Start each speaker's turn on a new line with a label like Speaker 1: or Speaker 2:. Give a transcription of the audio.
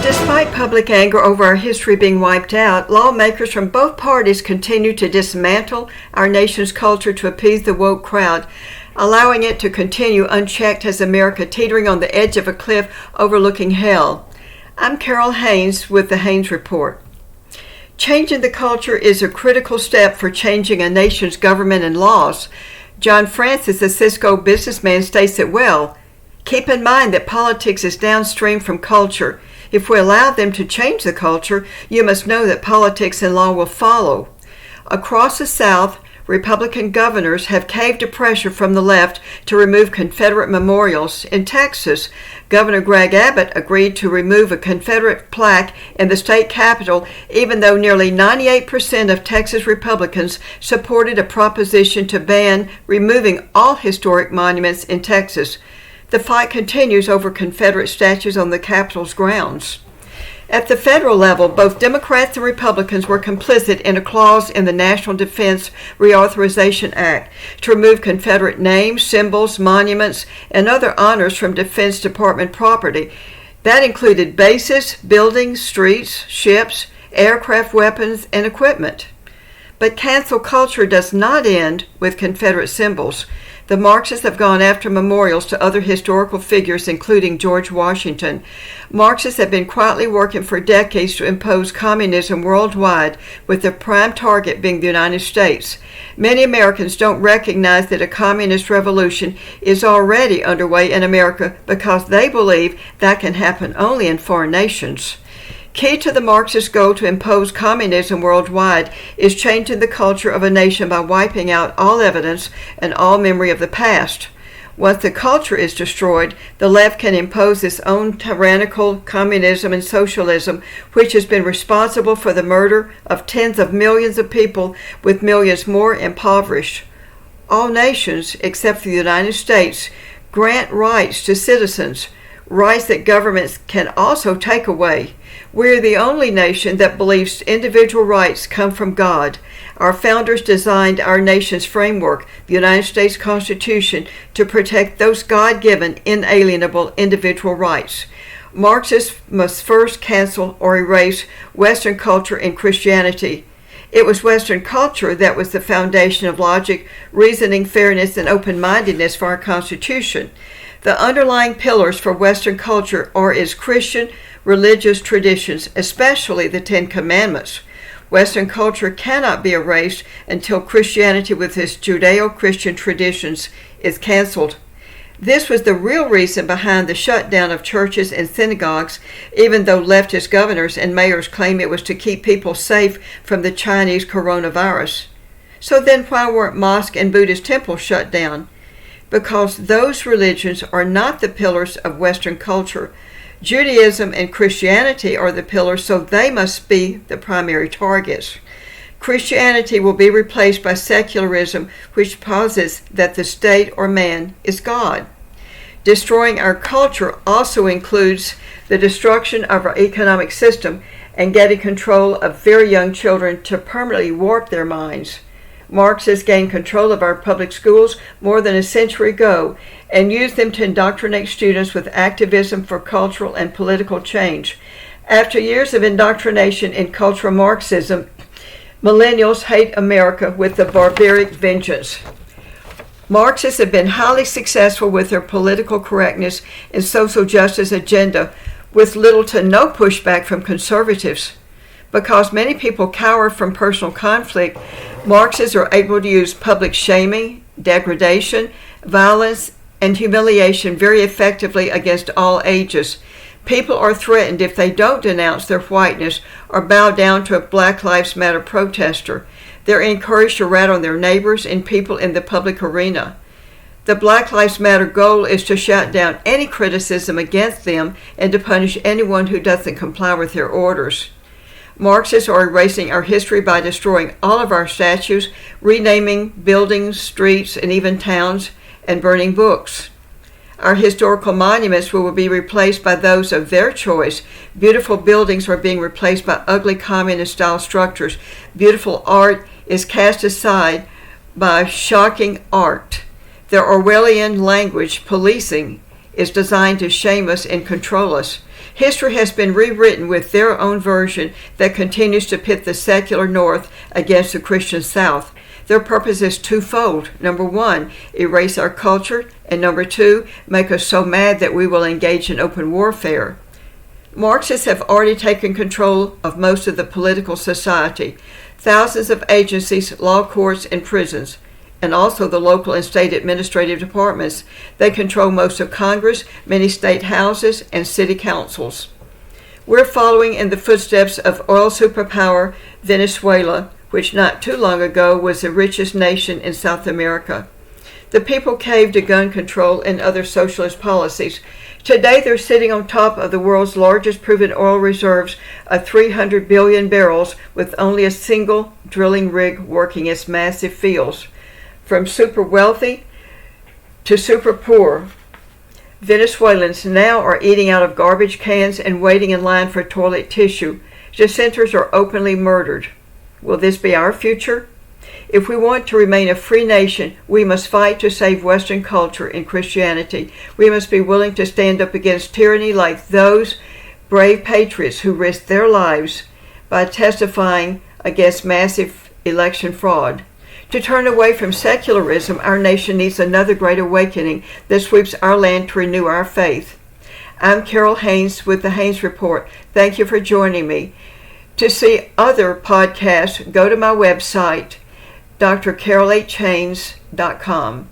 Speaker 1: Despite public anger over our history being wiped out, lawmakers from both parties continue to dismantle our nation's culture to appease the woke crowd, allowing it to continue unchecked as America teetering on the edge of a cliff overlooking hell. I'm Carole Haynes with the Haynes Report. Changing the culture is a critical step for changing a nation's government and laws. John Francis, a Cisco businessman, states it well. Keep in mind that politics is downstream from culture. If we allow them to change the culture, you must know that politics and law will follow. Across the South, Republican governors have caved to pressure from the left to remove Confederate memorials. In Texas, Governor Greg Abbott agreed to remove a Confederate plaque in the state capitol, even though nearly 98% of Texas Republicans supported a proposition to ban removing all historic monuments in Texas. The fight continues over Confederate statues on the Capitol's grounds. At the federal level, both Democrats and Republicans were complicit in a clause in the National Defense Reauthorization Act to remove Confederate names, symbols, monuments, and other honors from Defense Department property. That included bases, buildings, streets, ships, aircraft, weapons, and equipment. But cancel culture does not end with Confederate symbols. The Marxists have gone after memorials to other historical figures, including George Washington. Marxists have been quietly working for decades to impose communism worldwide, with the prime target being the United States. Many Americans don't recognize that a communist revolution is already underway in America because they believe that can happen only in foreign nations. Key to the Marxist goal to impose communism worldwide is changing the culture of a nation by wiping out all evidence and all memory of the past. Once the culture is destroyed, the left can impose its own tyrannical communism and socialism, which has been responsible for the murder of tens of millions of people, with millions more impoverished. All nations, except for the United States, grant rights to citizens, rights that governments can also take away. We're the only nation that believes individual rights come from God. Our founders designed our nation's framework, the United States Constitution, to protect those God-given, inalienable individual rights. Marxists must first cancel or erase Western culture and Christianity. It was Western culture that was the foundation of logic, reasoning, fairness, and open-mindedness for our Constitution. The underlying pillars for Western culture are its Christian religious traditions, especially the Ten Commandments. Western culture cannot be erased until Christianity with its Judeo-Christian traditions is canceled. This was the real reason behind the shutdown of churches and synagogues, even though leftist governors and mayors claim it was to keep people safe from the Chinese coronavirus. So then why weren't mosques and Buddhist temples shut down? Because those religions are not the pillars of Western culture. Judaism and Christianity are the pillars, so they must be the primary targets. Christianity will be replaced by secularism, which posits that the state or man is God. Destroying our culture also includes the destruction of our economic system and getting control of very young children to permanently warp their minds. Marxists gained control of our public schools more than a century ago and used them to indoctrinate students with activism for cultural and political change. After years of indoctrination in cultural Marxism, millennials hate America with a barbaric vengeance. Marxists have been highly successful with their political correctness and social justice agenda, with little to no pushback from conservatives. Because many people cower from personal conflict, Marxists are able to use public shaming, degradation, violence, and humiliation very effectively against all ages. People are threatened if they don't denounce their whiteness or bow down to a Black Lives Matter protester. They're encouraged to rat on their neighbors and people in the public arena. The Black Lives Matter goal is to shut down any criticism against them and to punish anyone who doesn't comply with their orders. Marxists are erasing our history by destroying all of our statues, renaming buildings, streets, and even towns, and burning books. Our historical monuments will be replaced by those of their choice. Beautiful buildings are being replaced by ugly communist-style structures. Beautiful art is cast aside by shocking art. The Orwellian language policing is designed to shame us and control us. History has been rewritten with their own version that continues to pit the secular North against the Christian South. Their purpose is twofold. Number one, erase our culture, and number two, make us so mad that we will engage in open warfare. Marxists have already taken control of most of the political society. Thousands of agencies, law courts, and prisons, and also the local and state administrative departments. They control most of Congress, many state houses, and city councils. We're following in the footsteps of oil superpower Venezuela, which not too long ago was the richest nation in South America. The people caved to gun control and other socialist policies. Today they're sitting on top of the world's largest proven oil reserves of 300 billion barrels with only a single drilling rig working its massive fields. From super wealthy to super poor, Venezuelans now are eating out of garbage cans and waiting in line for toilet tissue. Dissenters are openly murdered. Will this be our future? If we want to remain a free nation, we must fight to save Western culture and Christianity. We must be willing to stand up against tyranny like those brave patriots who risked their lives by testifying against massive election fraud. To turn away from secularism, our nation needs another great awakening that sweeps our land to renew our faith. I'm Carole Haynes with the Haynes Report. Thank you for joining me. To see other podcasts, go to my website, drcarolehaynes.com.